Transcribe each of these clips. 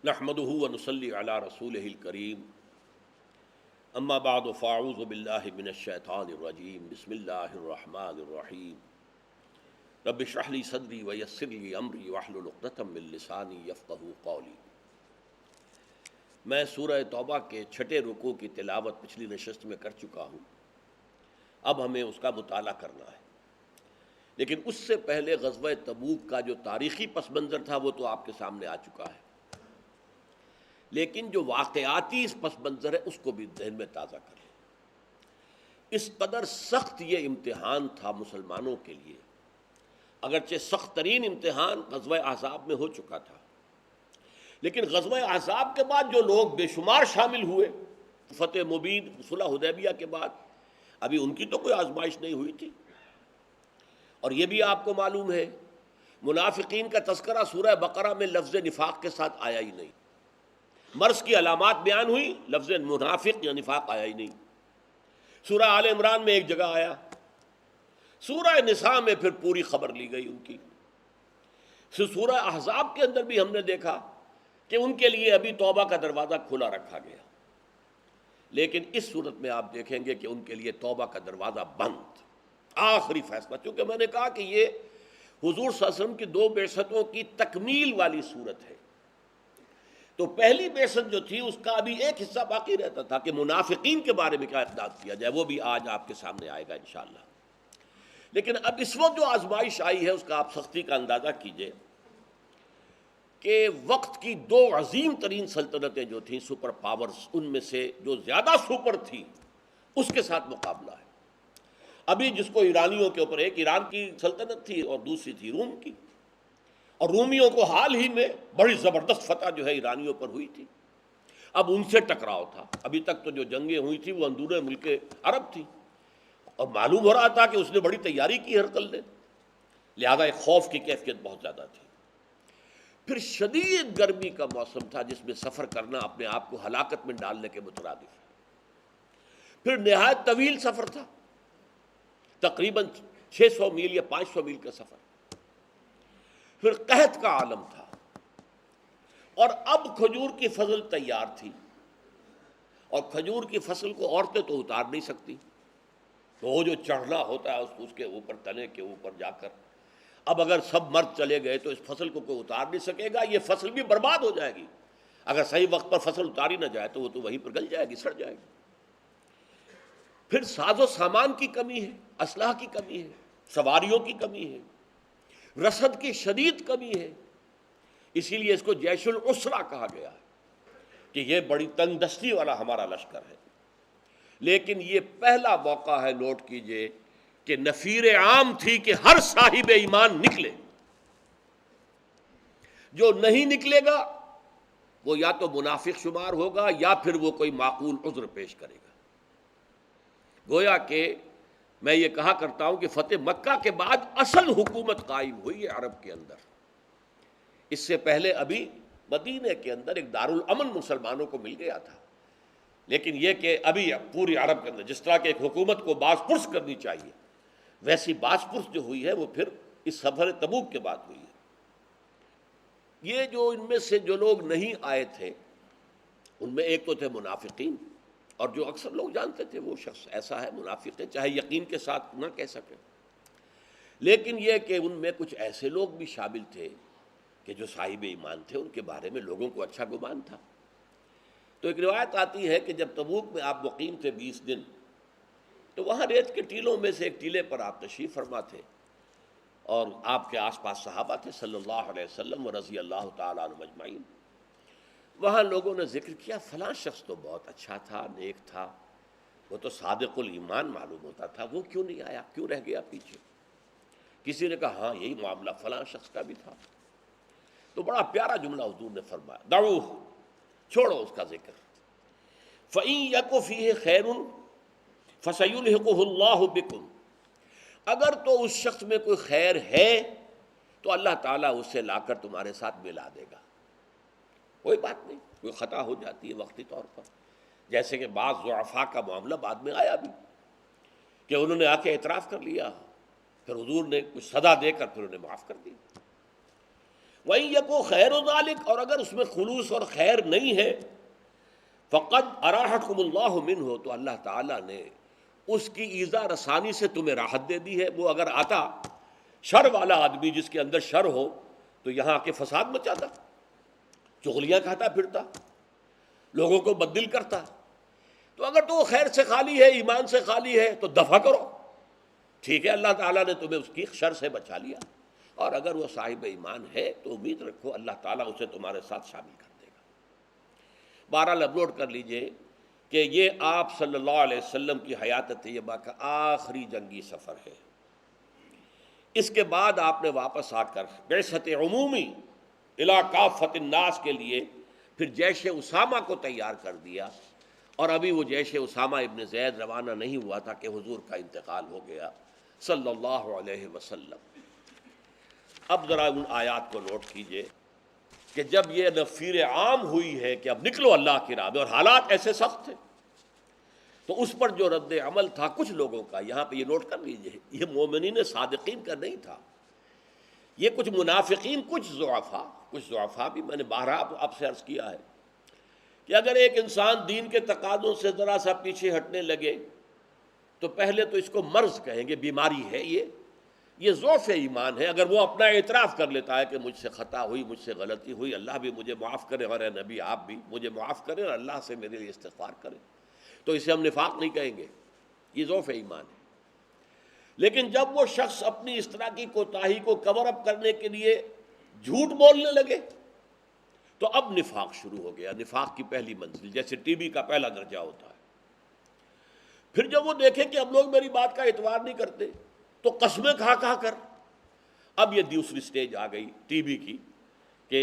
نحمده ونصلي على رسوله الكريم اما بعد فاعوذ بالله من الشیطان الرجیم بسم اللہ الرحمن الرحیم رب اشرح لي صدری ویسر لي امری واحلل عقدۃ من لسانی یفقهوا قولی۔ میں سورہ توبہ کے چھٹے رکوع کی تلاوت پچھلی نشست میں کر چکا ہوں، اب ہمیں اس کا مطالعہ کرنا ہے، لیکن اس سے پہلے غزوہ تبوک کا جو تاریخی پس منظر تھا وہ تو آپ کے سامنے آ چکا ہے، لیکن جو واقعاتی اس پس منظر ہے اس کو بھی ذہن میں تازہ کریں۔ اس قدر سخت یہ امتحان تھا مسلمانوں کے لیے، اگرچہ سخت ترین امتحان غزوہ احزاب میں ہو چکا تھا، لیکن غزوہ احزاب کے بعد جو لوگ بے شمار شامل ہوئے فتح مبین صلح حدیبیہ کے بعد، ابھی ان کی تو کوئی آزمائش نہیں ہوئی تھی، اور یہ بھی آپ کو معلوم ہے منافقین کا تذکرہ سورہ بقرہ میں لفظ نفاق کے ساتھ آیا ہی نہیں۔ مرض کی علامات بیان ہوئی، لفظ منافق یا نفاق آیا ہی نہیں۔ سورہ آل عمران میں ایک جگہ آیا، سورہ نساء میں پھر پوری خبر لی گئی ان کی، سورہ احزاب کے اندر بھی ہم نے دیکھا کہ ان کے لیے ابھی توبہ کا دروازہ کھلا رکھا گیا، لیکن اس صورت میں آپ دیکھیں گے کہ ان کے لیے توبہ کا دروازہ بند، آخری فیصلہ۔ چونکہ میں نے کہا کہ یہ حضور صلی اللہ علیہ وسلم کی 2 بعثتوں کی تکمیل والی صورت ہے، تو پہلی بعثت جو تھی اس کا ابھی ایک حصہ باقی رہتا تھا کہ منافقین کے بارے میں کیا اقدام کیا جائے، وہ بھی آج آپ کے سامنے آئے گا انشاءاللہ۔ لیکن اب اس وقت جو آزمائش آئی ہے اس کا آپ سختی کا اندازہ کیجئے کہ وقت کی 2 عظیم ترین سلطنتیں جو تھیں سپر پاورز، ان میں سے جو زیادہ سپر تھی اس کے ساتھ مقابلہ ہے۔ ابھی جس کو ایرانیوں کے اوپر، ایک ایران کی سلطنت تھی اور دوسری تھی روم کی، اور رومیوں کو حال ہی میں بڑی زبردست فتح جو ہے ایرانیوں پر ہوئی تھی، اب ان سے ٹکراؤ تھا۔ ابھی تک تو جو جنگیں ہوئی تھی وہ اندرون ملک عرب تھی، اور معلوم ہو رہا تھا کہ اس نے بڑی تیاری کی ہرقل نے، لہذا ایک خوف کی کیفیت بہت زیادہ تھی۔ پھر شدید گرمی کا موسم تھا جس میں سفر کرنا اپنے آپ کو ہلاکت میں ڈالنے کے مترادف ہے۔ پھر نہایت طویل سفر تھا، تقریباً 600 میل یا 500 میل کا سفر۔ پھر قحط کا عالم تھا، اور اب کھجور کی فصل تیار تھی، اور کھجور کی فصل کو عورتیں تو اتار نہیں سکتی، تو وہ جو چڑھنا ہوتا ہے اس کے اوپر، تنے کے اوپر جا کر، اب اگر سب مرد چلے گئے تو اس فصل کو کوئی اتار نہیں سکے گا، یہ فصل بھی برباد ہو جائے گی۔ اگر صحیح وقت پر فصل اتاری نہ جائے تو وہ تو وہیں پر گل جائے گی، سڑ جائے گی۔ پھر ساز و سامان کی کمی ہے، اسلحہ کی کمی ہے، سواریوں کی کمی ہے، رسد کی شدید کمی ہے، اسی لیے اس کو جیش العسرہ کہا گیا ہے کہ یہ بڑی تنگ دستی والا ہمارا لشکر ہے۔ لیکن یہ پہلا موقع ہے، نوٹ کیجئے، کہ نفیر عام تھی کہ ہر صاحب ایمان نکلے، جو نہیں نکلے گا وہ یا تو منافق شمار ہوگا یا پھر وہ کوئی معقول عذر پیش کرے گا۔ گویا کہ میں یہ کہا کرتا ہوں کہ فتح مکہ کے بعد اصل حکومت قائم ہوئی ہے عرب کے اندر۔ اس سے پہلے ابھی مدینے کے اندر ایک دارالامن مسلمانوں کو مل گیا تھا، لیکن یہ کہ ابھی پوری عرب کے اندر جس طرح کہ ایک حکومت کو باز پرس کرنی چاہیے، ویسی باز پرس جو ہوئی ہے وہ پھر اس سفر تبوک کے بعد ہوئی ہے۔ یہ جو ان میں سے جو لوگ نہیں آئے تھے ان میں ایک تو تھے منافقین، اور جو اکثر لوگ جانتے تھے وہ شخص ایسا ہے منافق ہے، چاہے یقین کے ساتھ نہ کہہ سکیں، لیکن یہ کہ ان میں کچھ ایسے لوگ بھی شامل تھے کہ جو صاحب ایمان تھے، ان کے بارے میں لوگوں کو اچھا گمان تھا۔ تو ایک روایت آتی ہے کہ جب تبوک میں آپ مقیم تھے 20 دن، تو وہاں ریت کے ٹیلوں میں سے ایک ٹیلے پر آپ تشریف فرما تھے، اور آپ کے آس پاس صحابہ تھے صلی اللہ علیہ وسلم و رضی اللہ تعالیٰ عنہم اجمعین۔ وہاں لوگوں نے ذکر کیا فلاں شخص تو بہت اچھا تھا، نیک تھا، وہ تو صادق الایمان معلوم ہوتا تھا، وہ کیوں نہیں آیا، کیوں رہ گیا پیچھے؟ کسی نے کہا ہاں یہی معاملہ فلاں شخص کا بھی تھا۔ تو بڑا پیارا جملہ حضور نے فرمایا، دعوہ، چھوڑو اس کا ذکر، فَإِن يَكُ فِيهِ خَيْرٌ فَسَيُلْحِقُهُ اللَّهُ بِكُمْ، اگر تو اس شخص میں کوئی خیر ہے تو اللہ تعالیٰ اسے لا کر تمہارے ساتھ ملا دے گا، کوئی بات نہیں، کوئی خطا ہو جاتی ہے وقتی طور پر، جیسے کہ بعض ضعفاء کا معاملہ بعد میں آیا بھی کہ انہوں نے آ کے اعتراف کر لیا، پھر حضور نے کچھ سزا دے کر پھر انہیں معاف کر دیا۔ وَإِن يَكُن خَيْرُ ذَلِكَ، اور اگر اس میں خلوص اور خیر نہیں ہے، فقد اراحکم اللہ منہ، تو اللہ تعالیٰ نے اس کی ایذا رسانی سے تمہیں راحت دے دی ہے۔ وہ اگر آتا شر والا آدمی جس کے اندر شر ہو تو یہاں آ کے فساد مچاتا، چغلیاں کھاتا پھرتا، لوگوں کو بددل کرتا۔ تو اگر تو وہ خیر سے خالی ہے، ایمان سے خالی ہے، تو دفع کرو، ٹھیک ہے، اللہ تعالیٰ نے تمہیں اس کی شر سے بچا لیا۔ اور اگر وہ صاحب ایمان ہے تو امید رکھو اللہ تعالیٰ اسے تمہارے ساتھ شامل کر دے گا۔ بہرحال اب نوٹ کر لیجئے کہ یہ آپ صلی اللہ علیہ وسلم کی حیات طیبہ کا آخری جنگی سفر ہے۔ اس کے بعد آپ نے واپس آ کر بعثت عمومی الی کافۃ الناس کے لیے پھر جیش اسامہ کو تیار کر دیا، اور ابھی وہ جیش اسامہ ابن زید روانہ نہیں ہوا تھا کہ حضور کا انتقال ہو گیا صلی اللہ علیہ وسلم۔ اب ذرا ان آیات کو نوٹ کیجئے کہ جب یہ نفیر عام ہوئی ہے کہ اب نکلو اللہ کی راہ میں، اور حالات ایسے سخت تھے، تو اس پر جو رد عمل تھا کچھ لوگوں کا، یہاں پہ یہ نوٹ کر لیجئے، یہ مومنین صادقین کا نہیں تھا، یہ کچھ منافقین، کچھ ضعفاء بھی، میں نے بارہا آپ سے عرض کیا ہے کہ اگر ایک انسان دین کے تقاضوں سے ذرا سا پیچھے ہٹنے لگے تو پہلے تو اس کو مرض کہیں گے، بیماری ہے یہ ضعف ایمان ہے۔ اگر وہ اپنا اعتراف کر لیتا ہے کہ مجھ سے خطا ہوئی، مجھ سے غلطی ہوئی، اللہ بھی مجھے معاف کرے، اور اے نبی آپ بھی مجھے معاف کریں اور اللہ سے میرے لیے استغفار کریں، تو اسے ہم نفاق نہیں کہیں گے، یہ ضعف ایمان ہے۔ لیکن جب وہ شخص اپنی اس طرح کی کوتاہی کو کور اپ کرنے کے لیے جھوٹ بولنے لگے تو اب نفاق شروع ہو گیا، نفاق کی پہلی منزل، جیسے ٹی بی کا پہلا درجہ ہوتا ہے۔ پھر جب وہ دیکھے کہ اب لوگ میری بات کا اعتبار نہیں کرتے تو قسمیں کھا کر، اب یہ دوسری سٹیج آ گئی ٹی بی کی کہ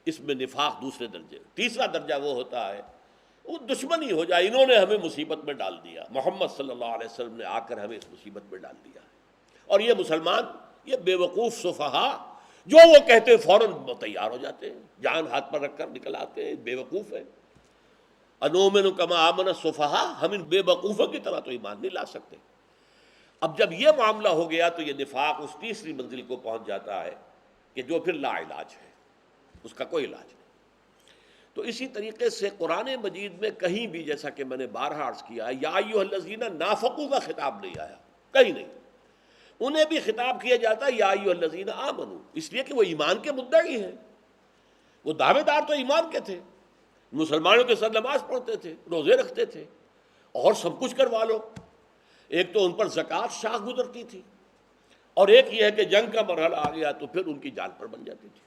اس میں نفاق دوسرے درجے۔ تیسرا درجہ وہ ہوتا ہے وہ دشمنی ہو جائے، انہوں نے ہمیں مصیبت میں ڈال دیا، محمد صلی اللہ علیہ وسلم نے آ کر ہمیں اس مصیبت میں ڈال دیا، اور یہ مسلمان، یہ بے وقوف سفہا جو وہ کہتے ہیں فوراً تیار ہو جاتے ہیں، جان ہاتھ پر رکھ کر نکل آتے ہیں، بے وقوف ہے۔ انؤمن کما آمن السفہا، ہم ان بے وقوفوں کی طرح تو ایمان نہیں لا سکتے۔ اب جب یہ معاملہ ہو گیا تو یہ نفاق اس تیسری منزل کو پہنچ جاتا ہے کہ جو پھر لا علاج ہے، اس کا کوئی علاج نہیں۔ تو اسی طریقے سے قرآن مجید میں کہیں بھی، جیسا کہ میں نے بارہا عرض کیا ہے، یا ایھا الذین نافقوا کا خطاب نہیں آیا، کہیں نہیں، انہیں بھی خطاب کیا جاتا ہے یا ایھا الذین آمنوا، اس لیے کہ وہ ایمان کے مدعی ہیں، وہ دعوے دار تو ایمان کے تھے، مسلمانوں کے ساتھ نماز پڑھتے تھے، روزے رکھتے تھے، اور سب کچھ کروا لو۔ ایک تو ان پر زکوٰۃ شاہ گزرتی تھی، اور ایک یہ ہے کہ جنگ کا مرحلہ آ گیا تو پھر ان کی جان پر بن جاتی تھی۔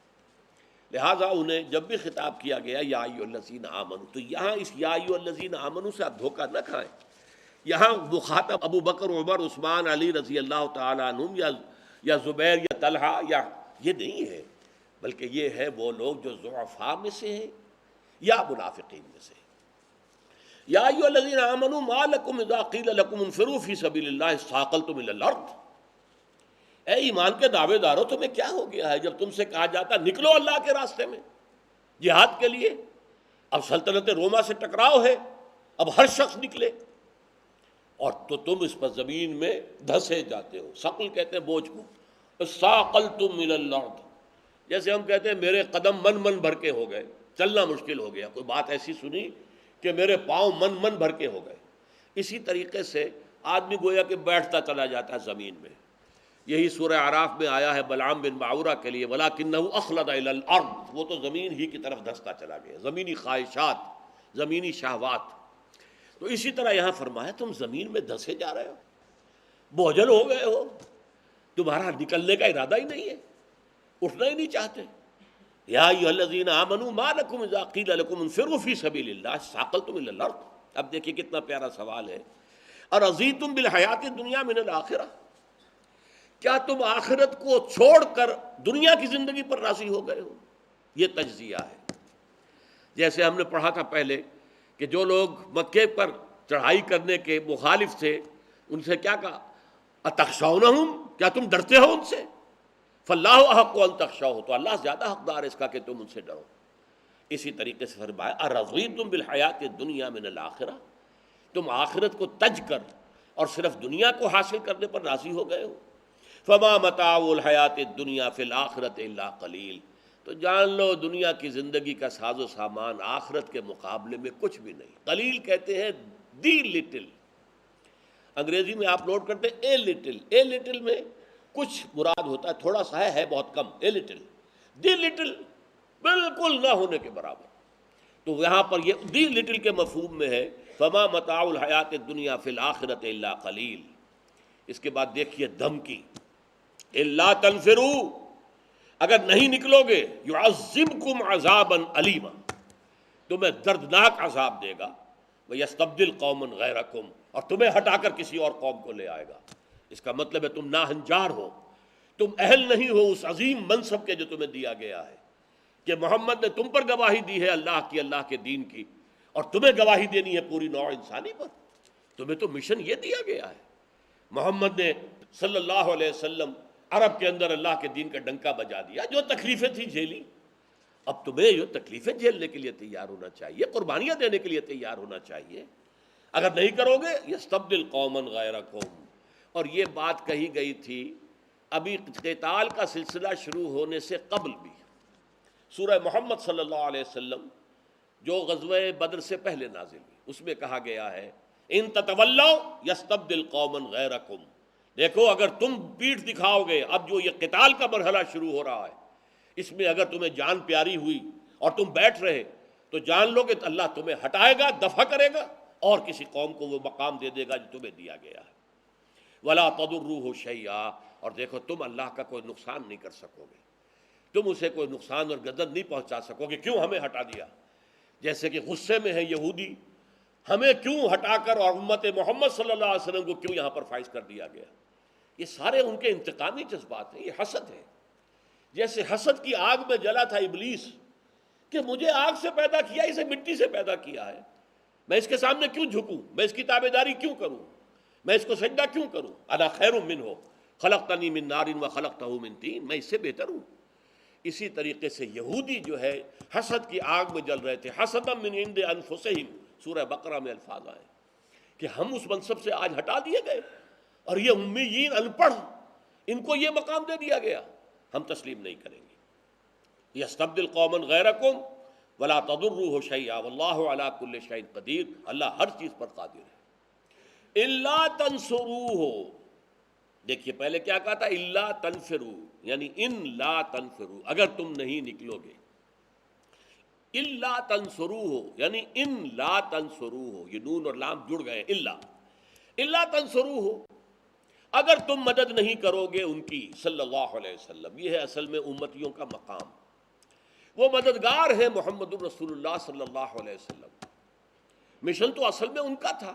لہٰذا انہیں جب بھی خطاب کیا گیا یا ایھا الذین آمنوا، تو یہاں اس یا ایھا الذین آمنوا سے آپ دھوکہ نہ کھائیں، یہاں مخاطب ابو بکر، عمر، عثمان، علی رضی اللہ تعالیٰ عنہم یا زبیر یا طلحہ یا یہ نہیں ہے، بلکہ یہ ہے وہ لوگ جو ضعفاء میں سے ہیں یا منافقین میں سے ہیں۔ یا ایھا الذین آمنوا ما لکم اذا قیل لکم انفروا فی سبیل اللہ اثاقلتم الی الارض، اے ایمان کے دعوے دارو تمہیں کیا ہو گیا ہے جب تم سے کہا جاتا نکلو اللہ کے راستے میں جہاد کے لیے۔ اب سلطنت روما سے ٹکراؤ ہے، اب ہر شخص نکلے، اور تو تم اس پر زمین میں دھسے جاتے ہو۔ ثقل کہتے ہیں بوجھ کو، اثاقلتم الی الارض، جیسے ہم کہتے ہیں میرے قدم من بھر کے ہو گئے، چلنا مشکل ہو گیا، کوئی بات ایسی سنی کہ میرے پاؤں من بھر کے ہو گئے۔ اسی طریقے سے آدمی گویا کہ بیٹھتا چلا جاتا ہے زمین میں۔ یہی سورہ اعراف میں آیا ہے بلعام بن باعورہ کے لیے، وَلَٰكِنَّهُ أَخْلَدَ إِلَى الْأَرْضِ، وہ تو زمین ہی کی طرف دھستا چلا گیا، زمینی خواہشات، زمینی شہوات۔ تو اسی طرح یہاں فرمایا تم زمین میں دھسے جا رہے ہو، بوجھل ہو گئے ہو، تمہارا نکلنے کا ارادہ ہی نہیں ہے، اٹھنا ہی نہیں چاہتے۔ یا ایھا الذین آمنوا ما لکم اذا قیل لکم انفروا فی سبیل اللہ اثاقلتم الی الارض۔ اب دیکھیے کتنا پیارا سوال ہے، ارضیتم بالحیات الدنیا من الآخرہ، کیا تم آخرت کو چھوڑ کر دنیا کی زندگی پر راضی ہو گئے ہو؟ یہ تجزیہ ہے۔ جیسے ہم نے پڑھا تھا پہلے کہ جو لوگ مکے پر چڑھائی کرنے کے مخالف تھے، ان سے کیا کہا؟ اتخشونہم، کیا تم ڈرتے ہو ان سے؟ فاللہ احق ان تخشوہ، تو اللہ زیادہ حقدار ہے اس کا کہ تم ان سے ڈرو۔ اسی طریقے سے فرمایا ارضیتم بالحیات الدنیا من الآخرہ، تم آخرت کو تج کر اور صرف دنیا کو حاصل کرنے پر راضی ہو گئے ہو؟ فما متاع الحیات الدنیا فی الآخرۃ الا قلیل، تو جان لو دنیا کی زندگی کا ساز و سامان آخرت کے مقابلے میں کچھ بھی نہیں. قلیل کہتے ہیں دی لٹل. انگریزی میں آپ نوٹ کرتے ہیں اے لٹل. اے لٹل میں کچھ مراد ہوتا ہے تھوڑا سا ہے بہت کم. A little. دی لٹل بالکل نہ ہونے کے برابر. تو یہاں پر یہ دی لٹل کے مفہوم میں ہے فما متاع الحیات الدنیا فی الآخرۃ الا قلیل. اس کے بعد دیکھیے دھمکی الا تنفروا، اگر نہیں نکلو گے یعذبکم عذابا علیما، تمہیں دردناک عذاب دے گا، ویستبدل قوما غیرکم، اور تمہیں ہٹا کر کسی اور قوم کو لے آئے گا. اس کا مطلب ہے تم ناہنجار ہو، تم اہل نہیں ہو اس عظیم منصب کے جو تمہیں دیا گیا ہے کہ محمد نے تم پر گواہی دی ہے اللہ کی، اللہ کے دین کی، اور تمہیں گواہی دینی ہے پوری نوع انسانی پر. تمہیں تو مشن یہ دیا گیا ہے. محمد نے صلی اللہ علیہ وسلم عرب کے اندر اللہ کے دین کا ڈنکا بجا دیا، جو تکلیفیں تھیں جھیلی. اب تمہیں یہ تکلیفیں جھیلنے کے لیے تیار ہونا چاہیے، قربانیاں دینے کے لیے تیار ہونا چاہیے. اگر نہیں کرو گے یستبدل قوما غیرکم. اور یہ بات کہی گئی تھی ابھی قتال کا سلسلہ شروع ہونے سے قبل بھی. سورہ محمد صلی اللہ علیہ وسلم جو غزوہ بدر سے پہلے نازل ہوئی، اس میں کہا گیا ہے ان تتولوا یستبدل قوما غیرکم. دیکھو اگر تم پیٹھ دکھاؤ گے، اب جو یہ قتال کا مرحلہ شروع ہو رہا ہے اس میں اگر تمہیں جان پیاری ہوئی اور تم بیٹھ رہے تو جان لو کہ اللہ تمہیں ہٹائے گا، دفع کرے گا، اور کسی قوم کو وہ مقام دے دے گا جو تمہیں دیا گیا ہے. ولا تضروہ شیئا، اور دیکھو تم اللہ کا کوئی نقصان نہیں کر سکو گے، تم اسے کوئی نقصان اور گدن نہیں پہنچا سکو گے. کیوں ہمیں ہٹا دیا؟ جیسے کہ غصے میں ہے یہودی، ہمیں کیوں ہٹا کر اور امت محمد صلی اللہ علیہ وسلم کو کیوں یہاں پر فائز کر دیا گیا. یہ سارے ان کے انتقامی جذبات ہیں، یہ حسد ہے. جیسے حسد کی آگ میں جلا تھا ابلیس کہ مجھے آگ سے پیدا کیا، اسے مٹی سے پیدا کیا ہے، میں اس کے سامنے کیوں جھکوں، میں اس کی تابعداری کیوں کروں، میں اس کو سجدہ کیوں کروں. انا خیر منہ خلقتنی من نار وخلقتہ من طین، میں اس سے بہتر ہوں. اسی طریقے سے یہودی جو ہے حسد کی آگ میں جل رہے تھے. حسدا من عند انفسہم، سورہ بقرہ میں الفاظ آئے کہ ہم اس منصب سے آج ہٹا دیے گئے، اور یہ امیین ان پڑھ ان کو یہ مقام دے دیا گیا، ہم تسلیم نہیں کریں گے. یستبدل قوما غیرکم ولا تضروہ شیئا واللہ علی کل شیء قدیر، اللہ ہر چیز پر قادر ہے. الا تنصروہ، دیکھیے پہلے کیا کہا تھا، الا تنفروا، یعنی ان لا تنفروا، اگر تم نہیں نکلو گے. الا تنصروہ یعنی ان لا تنصروہ، یہ نون اور لام جڑ گئے. الا تنصروہ، اگر تم مدد نہیں کرو گے ان کی صلی اللہ علیہ وسلم. یہ ہے اصل میں امتیوں کا مقام. وہ مددگار ہیں محمد الرسول اللہ صلی اللہ علیہ وسلم. مشن تو اصل میں ان کا تھا،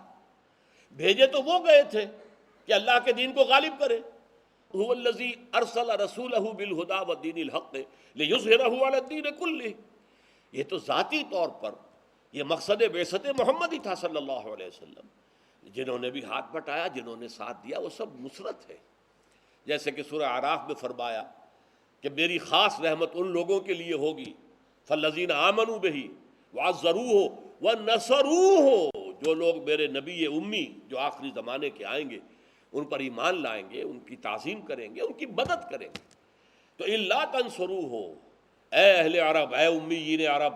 بھیجے تو وہ گئے تھے کہ اللہ کے دین کو غالب کرے. هو الذی ارسل رسولہ بالہدی ودین الحق لیظہرہ علی الدین کلہ. یہ تو ذاتی طور پر یہ مقصد بعثت محمد ہی تھا صلی اللہ علیہ وسلم. جنہوں نے بھی ہاتھ بٹایا، جنہوں نے ساتھ دیا، وہ سب نصرت ہے. جیسے کہ سورہ اعراف میں فرمایا کہ میری خاص رحمت ان لوگوں کے لیے ہوگی فالذین آمنوا بہ وعزروہ ونصروہ، جو لوگ میرے نبی امی جو آخری زمانے کے آئیں گے ان پر ایمان لائیں گے، ان کی تعظیم کریں گے، ان کی مدد کریں گے. تو الا تنصروہ، اے اہل عرب، اے امیین عرب،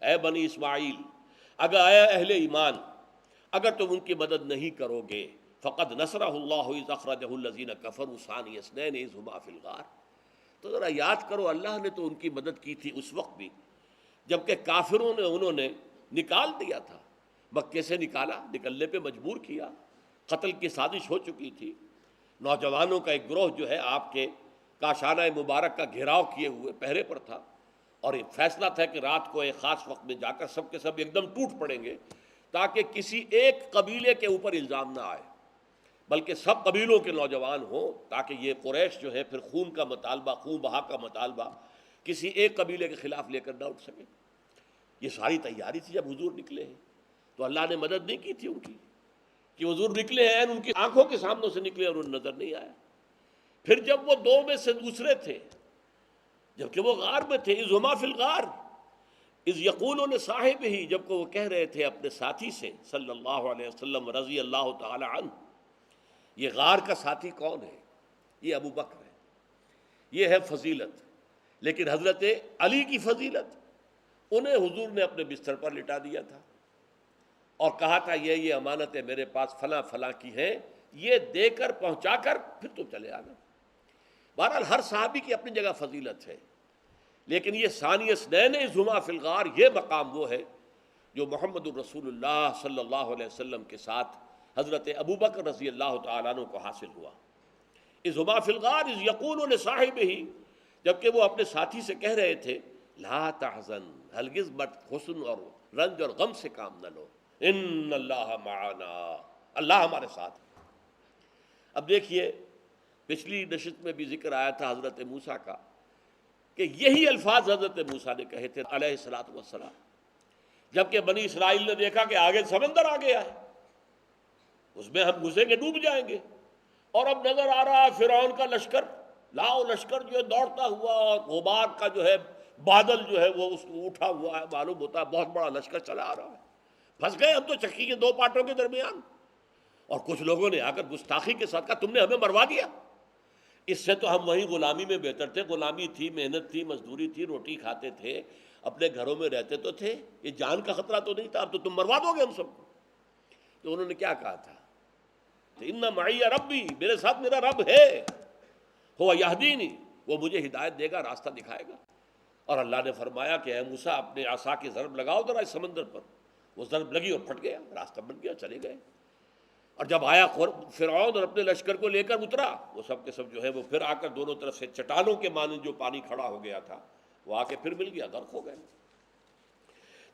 اے بنی اسماعیل، اگر اے اہل ایمان، اگر تم ان کی مدد نہیں کرو گے، فقد نصرہ اللہ اذ اخرجہ الذین کفروا ثانی اثنین اذ ہما فی الغار. تو ذرا یاد کرو اللہ نے تو ان کی مدد کی تھی اس وقت بھی جبکہ کافروں نے انہوں نے نکال دیا تھا، مکے سے نکالا، نکلنے پہ مجبور کیا، قتل کی سازش ہو چکی تھی. نوجوانوں کا ایک گروہ جو ہے آپ کے کاشانہ مبارک کا گھیراؤ کیے ہوئے پہرے پر تھا، اور ایک فیصلہ تھا کہ رات کو ایک خاص وقت میں جا کر سب کے سب ایک دم ٹوٹ پڑیں گے تاکہ کسی ایک قبیلے کے اوپر الزام نہ آئے بلکہ سب قبیلوں کے نوجوان ہوں، تاکہ یہ قریش جو ہے پھر خون کا مطالبہ، خون بہا کا مطالبہ کسی ایک قبیلے کے خلاف لے کر نہ اٹھ سکے. یہ ساری تیاری تھی جب حضور نکلے ہیں. تو اللہ نے مدد نہیں کی تھی ان کی کہ حضور نکلے ہیں، ان کی آنکھوں کے سامنے سے نکلے اور انہیں نظر نہیں آیا. پھر جب وہ دو میں سے دوسرے تھے، جبکہ وہ غار میں تھے، اذ ہما فی الغار اذ یقول لصاحبہ، جب کہ وہ کہہ رہے تھے اپنے ساتھی سے صلی اللہ علیہ وسلم رضی اللہ تعالی عنہ. یہ غار کا ساتھی کون ہے؟ یہ ابو بکر ہے. یہ ہے فضیلت. لیکن حضرت علی کی فضیلت، انہیں حضور نے اپنے بستر پر لٹا دیا تھا اور کہا تھا یہ امانتیں میرے پاس فلاں فلاں کی ہیں، یہ دے کر پہنچا کر پھر تم چلے آنا۔ بہرحال ہر صحابی کی اپنی جگہ فضیلت ہے، لیکن یہ ثانی اثنین اذ ہما فی الغار، یہ مقام وہ ہے جو محمد الرسول اللہ صلی اللہ علیہ وسلم کے ساتھ حضرت ابوبکر رضی اللہ تعالیٰ عنہ کو حاصل ہوا۔ اذ ہما فی الغار اذ یقول لصاحبہ، جبکہ وہ اپنے ساتھی سے کہہ رہے تھے لا تحزن، ہرگز مت حزن اور رنج اور غم سے کام نہ لو، ان اللہ معنا، اللہ ہمارے ساتھ۔ اب دیکھیے پچھلی نشست میں بھی ذکر آیا تھا حضرت موسیٰ کا کہ یہی الفاظ حضرت موسیٰ نے کہے تھے علیہ الصلوۃ والسلام، جبکہ بنی اسرائیل نے دیکھا کہ آگے سمندر آ گیا ہے، اس میں ہم گھسیں گے ڈوب جائیں گے، اور اب نظر آ رہا ہے فرعون کا لشکر، لاؤ لشکر جو ہے دوڑتا ہوا، اور غبار کا جو ہے بادل جو ہے وہ اس کو اٹھا ہوا ہے، معلوم ہوتا ہے بہت بڑا لشکر چلا آ رہا ہے، پھنس گئے ہم تو چکی کے دو پاٹوں کے درمیان۔ اور کچھ لوگوں نے آ کر گستاخی کے ساتھ کہا تم نے ہمیں مروا دیا، اس سے تو ہم وہیں غلامی میں بہتر تھے، غلامی تھی، محنت تھی، مزدوری تھی، روٹی کھاتے تھے، اپنے گھروں میں رہتے تو تھے، یہ جان کا خطرہ تو نہیں تھا، اب تو تم مروا دو گے ہم سب کو۔ تو انہوں نے کیا کہا تھا، ان معی ربی، میرے ساتھ میرا رب ہے، ہو یہدینی، وہ مجھے ہدایت دے گا، راستہ دکھائے گا۔ اور اللہ نے فرمایا کہ اے موسیٰ اپنے عصا کی ضرب لگاؤ ذرا اس سمندر پر، وہ ضرب لگی اور پھٹ گیا، راستہ بن گیا، چلے گئے۔ اور جب آیا فرعون اور اپنے لشکر کو لے کر اترا، وہ سب کے سب جو ہے وہ پھر آ کر دونوں طرف سے چٹانوں کے مانند جو پانی کھڑا ہو گیا تھا وہ آ کے پھر مل گیا، غرق ہو گئے۔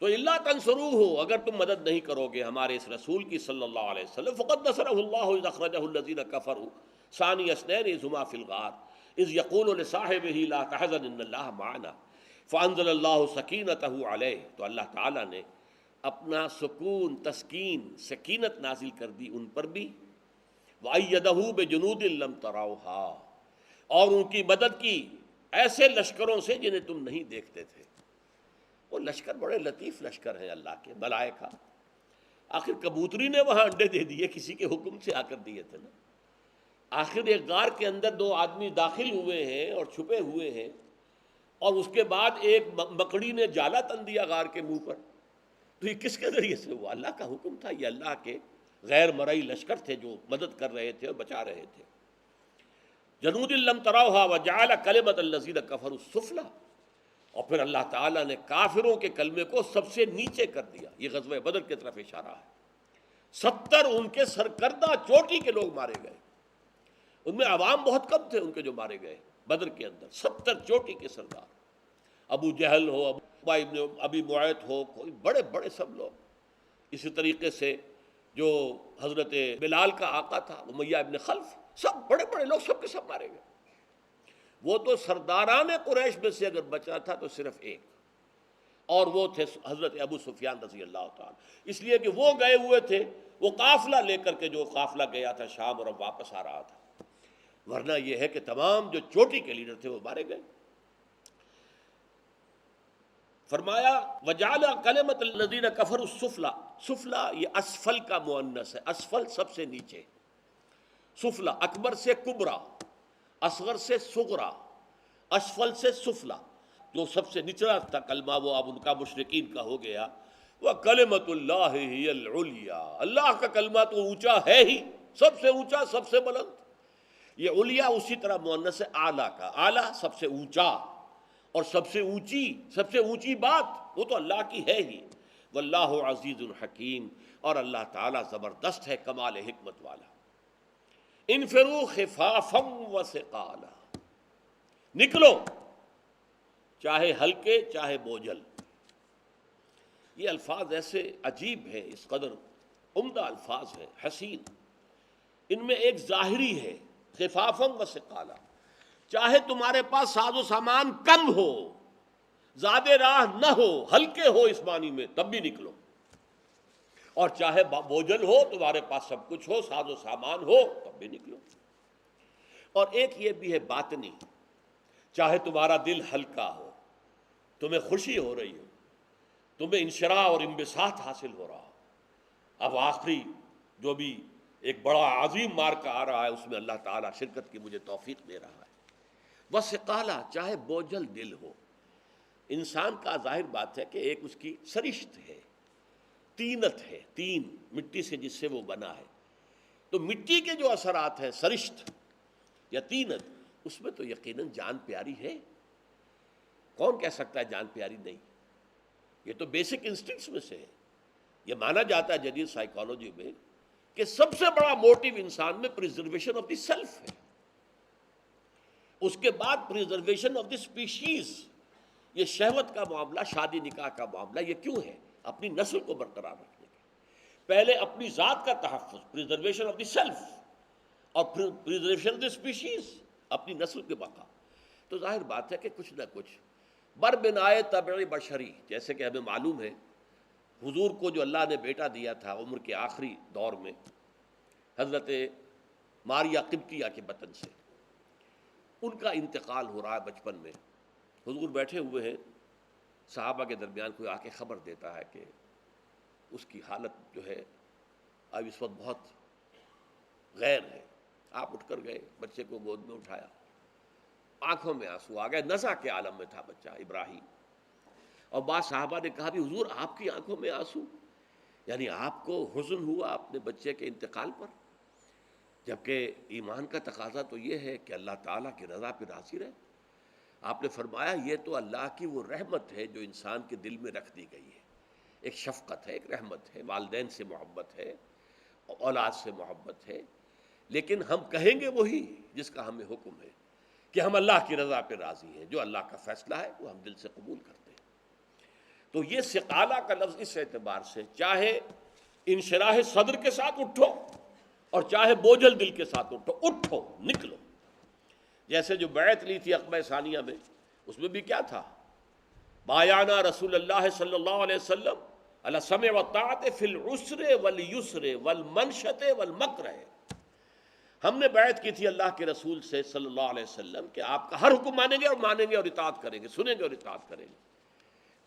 تو اللہ تنصروہ، اگر تم مدد نہیں کرو گے ہمارے اس رسول کی صلی اللہ علیہ وسلم، فقد نصرہ اللہ اذ اخرجہ الذین کفروا ثانی اثنین اذ ہما فی الغار اذ یقول لصاحبہ لا تحزن ان اللہ معنا فانزل اللہ سکینتہ علیہ، تو اللہ تعالیٰ نے اپنا سکون، تسکین، سکینت نازل کر دی ان پر بھی، وَأَيَّدَهُ بِجُنُودٍ لَمْ تَرَوْهَا، اور ان کی مدد کی ایسے لشکروں سے جنہیں تم نہیں دیکھتے تھے۔ وہ لشکر بڑے لطیف لشکر ہیں اللہ کے، ملائکہ۔ آخر کبوتری نے وہاں انڈے دے دیے، کسی کے حکم سے آ کر دیے تھے نا۔ آخر ایک غار کے اندر دو آدمی داخل ہوئے ہیں اور چھپے ہوئے ہیں، اور اس کے بعد ایک مکڑی نے جالا تن دیا غار کے منہ پر، تو یہ کس کے ذریعے سے ہوا؟ اللہ کا حکم تھا، یہ اللہ کے غیر مرئی لشکر تھے جو مدد کر رہے تھے اور بچا رہے تھے۔ جنود لم تروها وجعل کلمۃ الذین کفروا السفلی، اور پھر اللہ تعالیٰ نے کافروں کے کلمے کو سب سے نیچے کر دیا۔ یہ غزوہ بدر کی طرف اشارہ ہے۔ 70 ان کے سرکردہ چوٹی کے لوگ مارے گئے، ان میں عوام بہت کم تھے ان کے جو مارے گئے بدر کے اندر، 70 چوٹی کے سردار، ابو جہل ہو، ابی معیط ہو، کوئی بڑے بڑے سب لوگ۔ اسی طریقے سے جو حضرت بلال کا آقا تھا امیہ ابن خلف، سب بڑے بڑے لوگ سب کے سب مارے گئے۔ وہ تو سرداران قریش میں سے اگر بچا تھا تو صرف ایک، اور وہ تھے حضرت ابو سفیان رضی اللہ تعالیٰ، اس لیے کہ وہ گئے ہوئے تھے، وہ قافلہ لے کر کے جو قافلہ گیا تھا شام اور اب واپس آ رہا تھا، ورنہ یہ ہے کہ تمام جو چوٹی کے لیڈر تھے وہ مارے گئے۔ فرمایا وجعل کلمۃ الذین کفروا السفلی، سفلا یہ اسفل کا مؤنث ہے، اسفل سب سے نیچے، سفلا اکبر سے کبرا، اصغر سے صغرا، اسفل سے سفلا، جو سب سے نچلا تھا کلمہ وہ اب ان کا مشرکین کا ہو گیا۔ وَكَلِمَةُ اللَّهِ هِيَ الْعُلْيَا، اللہ کا کلمہ تو اونچا ہے ہی، سب سے اونچا، سب سے بلند۔ یہ علیا اسی طرح مؤنث ہے اعلیٰ کا، اعلیٰ سب سے اونچا، اور سب سے اونچی بات وہ تو اللہ کی ہے ہی۔ واللہ عزیز الحکیم، اور اللہ تعالیٰ زبردست ہے، کمال حکمت والا۔ انفروا خفافا وثقالا، نکلو چاہے ہلکے چاہے بوجھل۔ یہ الفاظ ایسے عجیب ہیں، اس قدر عمدہ الفاظ ہیں، حسین۔ ان میں ایک ظاہری ہے خفافا وثقالا، چاہے تمہارے پاس ساز و سامان کم ہو، زیادہ راہ نہ ہو، ہلکے ہو اس معنی میں، تب بھی نکلو، اور چاہے بوجھل ہو، تمہارے پاس سب کچھ ہو، ساز و سامان ہو، تب بھی نکلو۔ اور ایک یہ بھی ہے باطنی، چاہے تمہارا دل ہلکا ہو، تمہیں خوشی ہو رہی ہو، تمہیں انشراح اور انبساط حاصل ہو رہا ہو، اب آخری جو بھی ایک بڑا عظیم مارکہ آ رہا ہے اس میں اللہ تعالیٰ شرکت کی مجھے توفیق دے رہا ہے، وثقالا، چاہے بوجھل دل ہو. انسان کا ظاہر بات ہے کہ ایک اس کی سرشت ہے، تینت ہے، تین مٹی سے جس سے وہ بنا ہے. تو مٹی کے جو اثرات ہیں، سرشت یا تینت، اس میں تو یقیناً جان پیاری ہے. کون کہہ سکتا ہے جان پیاری نہیں؟ یہ تو بیسک انسٹنکٹس میں سے ہے. یہ مانا جاتا ہے جدید سائیکالوجی میں کہ سب سے بڑا موٹیو انسان میں پریزرویشن آف دی سیلف ہے. اس کے بعد پریزرویشن آف دی اسپیشیز. یہ شہوت کا معاملہ، شادی نکاح کا معاملہ، یہ کیوں ہے؟ اپنی نسل کو برقرار رکھنے کے. پہلے اپنی ذات کا تحفظ، پریزرویشن آف دی سیلف، اور پریزرویشن آف دی اسپیشیز، اپنی نسل کے بقا. تو ظاہر بات ہے کہ کچھ نہ کچھ بربنائے طبع بشری، جیسے کہ ہمیں معلوم ہے حضور کو جو اللہ نے بیٹا دیا تھا عمر کے آخری دور میں، حضرت ماریا قبطیہ کے بطن سے، ان کا انتقال ہو رہا ہے بچپن میں. حضور بیٹھے ہوئے ہیں، صحابہ کے درمیان کوئی آ کے خبر دیتا ہے کہ اس کی حالت جو ہے اب اس وقت بہت غیر ہے. آپ اٹھ کر گئے، بچے کو گود میں اٹھایا، آنکھوں میں آنسو آ گئے. نزع کے عالم میں تھا بچہ ابراہیم. اور بعض صحابہ نے کہا بھی حضور آپ کی آنکھوں میں آنسو، یعنی آپ کو حزن ہوا اپنے بچے کے انتقال پر، جبکہ ایمان کا تقاضا تو یہ ہے کہ اللہ تعالیٰ کی رضا پہ راضی رہے. آپ نے فرمایا یہ تو اللہ کی وہ رحمت ہے جو انسان کے دل میں رکھ دی گئی ہے. ایک شفقت ہے، ایک رحمت ہے، والدین سے محبت ہے، اولاد سے محبت ہے. لیکن ہم کہیں گے وہی جس کا ہمیں حکم ہے کہ ہم اللہ کی رضا پہ راضی ہیں. جو اللہ کا فیصلہ ہے وہ ہم دل سے قبول کرتے ہیں. تو یہ ثقالہ کا لفظ اس اعتبار سے، چاہے انشراح صدر کے ساتھ اٹھو اور چاہے بوجھل دل کے ساتھ اٹھو، اٹھو، نکلو. جیسے جو بیعت لی تھی عقبہ ثانیہ میں، اس میں بھی کیا تھا؟ بایعنا رسول اللہ صلی اللہ علیہ وسلم علی السمع والطاعۃ فی العسر والیسر والمنشط والمکرہ. ہم نے بیعت کی تھی اللہ کے رسول سے صلی اللہ علیہ وسلم کہ آپ کا ہر حکم مانیں گے اور اطاعت کریں گے، سنیں گے اور اطاعت کریں گے،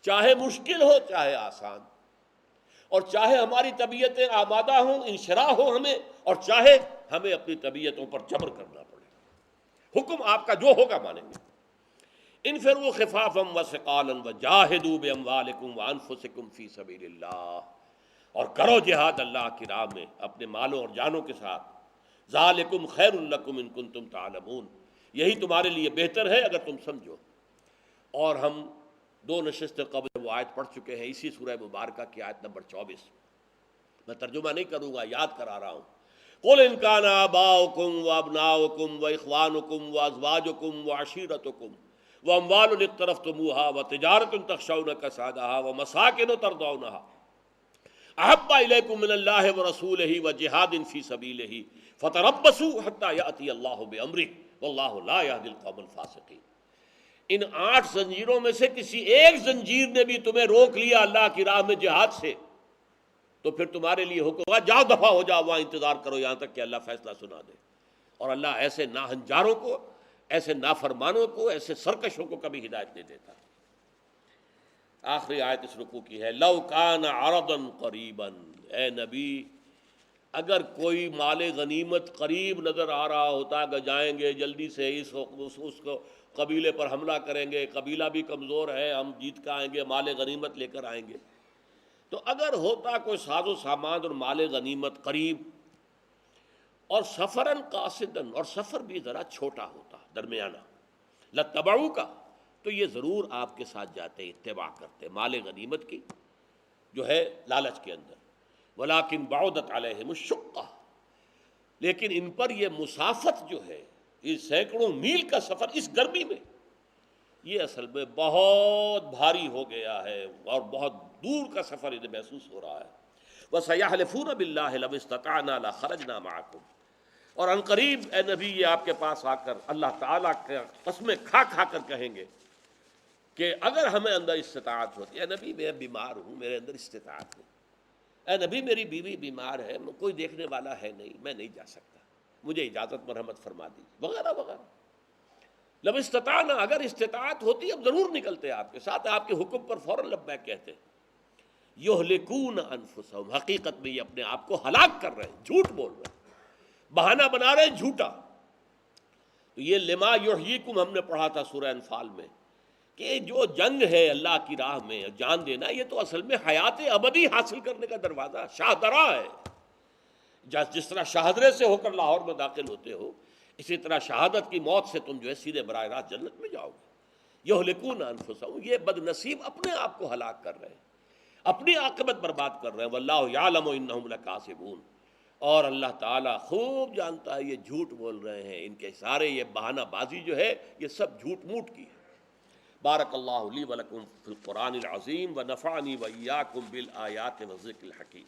چاہے مشکل ہو چاہے آسان، اور چاہے ہماری طبیعتیں آمادہ ہوں، انشراح ہو ہمیں، اور چاہے ہمیں اپنی طبیعتوں پر جبر کرنا پڑے. حکم آپ کا جو ہوگا مانیں گے. انفروا خفافا وثقالا وجاہدوا باموالکم وانفسکم فی سبیل اللہ، اور کرو جہاد اللہ کی راہ میں اپنے مالوں اور جانوں کے ساتھ. ذالکم خیر لکم ان کنتم تعلمون، یہی تمہارے لیے بہتر ہے اگر تم سمجھو. اور ہم 2 نشستیں قبل وہ آیت پڑھ چکے ہیں، اسی سورہ مبارکہ کی آیت نمبر 24. میں ترجمہ نہیں کروں گا، یاد کرا رہا ہوں. قل ان کان آباؤکم وابناؤکم واخوانکم وازواجکم وعشیرتکم واموال اقترفتموها وتجارۃ تخشون کسادها ومساکن ترضونها احب الیکم من اللہ ورسولہ وجہاد فی سبیلہ فتربصوا حتی یأتی اللہ بامرہ واللہ لا یہدی القوم الفاسقین. ان 8 زنجیروں میں سے کسی ایک زنجیر نے بھی تمہیں روک لیا اللہ کی راہ میں جہاد سے، تو پھر تمہارے لیے حکم ہوا جاؤ دفع ہو جاؤ، وہاں انتظار کرو یہاں تک کہ اللہ فیصلہ سنا دے. اور اللہ ایسے ناہنجاروں کو، ایسے نافرمانوں کو، ایسے سرکشوں کو کبھی ہدایت نہیں دیتا. آخری آیت اس رکوع کی ہے، لو کان عرضا قریبا، اے نبی اگر کوئی مال غنیمت قریب نظر آ رہا ہوتا کہ جائیں گے جلدی سے اس کو قبیلے پر حملہ کریں گے، قبیلہ بھی کمزور ہے، ہم جیت کے آئیں گے، مال غنیمت لے کر آئیں گے. تو اگر ہوتا کوئی ساز و سامان اور مال غنیمت قریب، اور سفراً قاصداً، اور سفر بھی ذرا چھوٹا ہوتا، درمیانہ، لتبعو کا، تو یہ ضرور آپ کے ساتھ جاتے، اتباع کرتے مال غنیمت کی جو ہے لالچ کے اندر. ولیکن بعدت علیہم الشقہ، لیکن ان پر یہ مسافت جو ہے، یہ سینکڑوں میل کا سفر اس گرمی میں، یہ اصل میں بہت بھاری ہو گیا ہے اور بہت دور کا سفر انہیں محسوس ہو رہا ہے. وَسَيَحْلِفُونَ بِاللَّهِ لَوِ اسْتَطَعْنَا لَخَرَجْنَا مَعَكُمْ، اور ان قریب اے نبی یہ آپ کے پاس آ کر اللہ تعالیٰ کے قسمیں کھا کھا کر کہیں گے کہ اگر ہمیں اندر استطاعت ہوتی. اے نبی میں بیمار ہوں، میرے اندر استطاعت نہیں. اے نبی میری بیوی بیمار ہے، کوئی دیکھنے والا ہے نہیں، میں نہیں جا سکتا، مجھے اجازت مرحمت فرما دیجیے، وغیرہ وغیرہ. لو استطاعنا، اگر استطاعت ہوتی اب ضرور نکلتے آپ کے ساتھ، آپ کے حکم پر فوراً لبیک کہتے. یہلکون انفسہم، حقیقت میں یہ اپنے آپ کو ہلاک کر رہے ہیں، جھوٹ بول رہے ہیں، بہانہ بنا رہے ہیں جھوٹا. تو یہ لما یحییکم ہم نے پڑھا تھا سورہ انفال میں کہ جو جنگ ہے اللہ کی راہ میں جان دینا، یہ تو اصل میں حیات ابدی حاصل کرنے کا دروازہ شاہدرہ ہے۔ جس طرح شاہدرے سے ہو کر لاہور میں داخل ہوتے ہو، اسی طرح شہادت کی موت سے تم جو ہے سیدھے براہ راست جنت میں جاؤ گے۔ یہلکون انفسہم، یہ بد نصیب اپنے آپ کو ہلاک کر رہے ہیں، اپنی عاقبت برباد کر رہے ہیں۔ واللہ یعلم انہم لکاذبون، اور اللہ تعالیٰ خوب جانتا ہے یہ جھوٹ بول رہے ہیں، ان کے سارے یہ بہانہ بازی جو ہے یہ سب جھوٹ موٹ کی ہے۔ بارک اللہ لی ولکم فی القرآن العظیم ونفعنی وإیاکم بالآیات والذکر الحکیم۔